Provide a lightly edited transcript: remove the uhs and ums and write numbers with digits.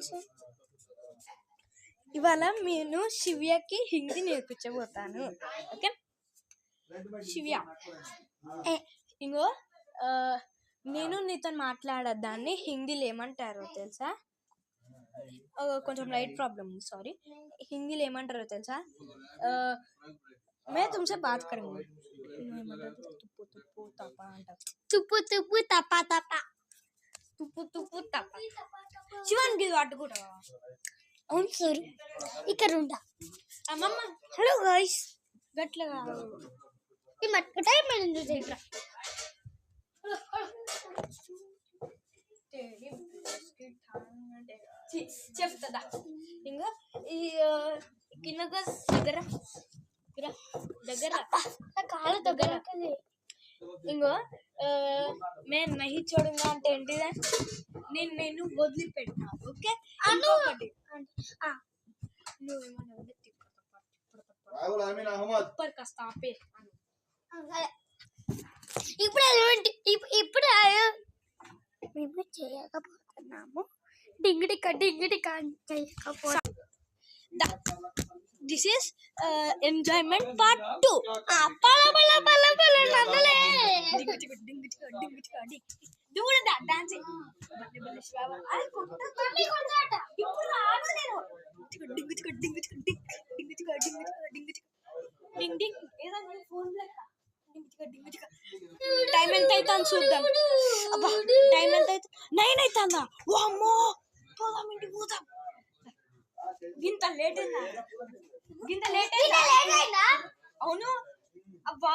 Friends, ఇవాళ నేను శివ్యకి Hindi నేర్పించబోతాను. Okay శివ్య, ఇంకో నేను నీతో మాట్లాడదాన్ని హిందీలో ఏమంటారో తెలుసా? కొంచెం లైట్ ప్రాబ్లమ్ ఉంది, సారీ. హిందీలో ఏమంటారో తెలుసా? मैं तुमसे बात करूंगी. तुप्पू तुप्पू तपा अंटा. तुप्पू तुप्पू तपा तपा. तुप्पू तुप्पू तपा. శివానికి అడ్డుకుంటా. అవును సార్, ఇక్కడ ఉంటా. అమ్మమ్మ హలో గైస్, గట్లగా ఈ మట్ట టైం ఏంది ఇట్లా. చెప్తుందా ఇంకా ఈ కింద దగ్గర దగ్గర కాళ్ళ దగ్గర ఇంకో నేను నహి చూడంగా అంటే ఏంటిదా, నేను వదిలిపెట్టా. ఓకే నువ్వేమన్నా కాస్త ఆపే. ఇప్పుడు మేము చేయకపోతున్నాము, డింగిటిక చేయకపోతే. This is enjoyment part 2. Do that dancing. Time ఎంత అవుతుంది చూద్దాం. అబ్బా టైం ఎంత అవుతుంది? 9 అవుతుందా? వామ్మో, పోదాం ఇంటికి పోదాం. గింత లేట్ అయిందా? అవును. అబ్బా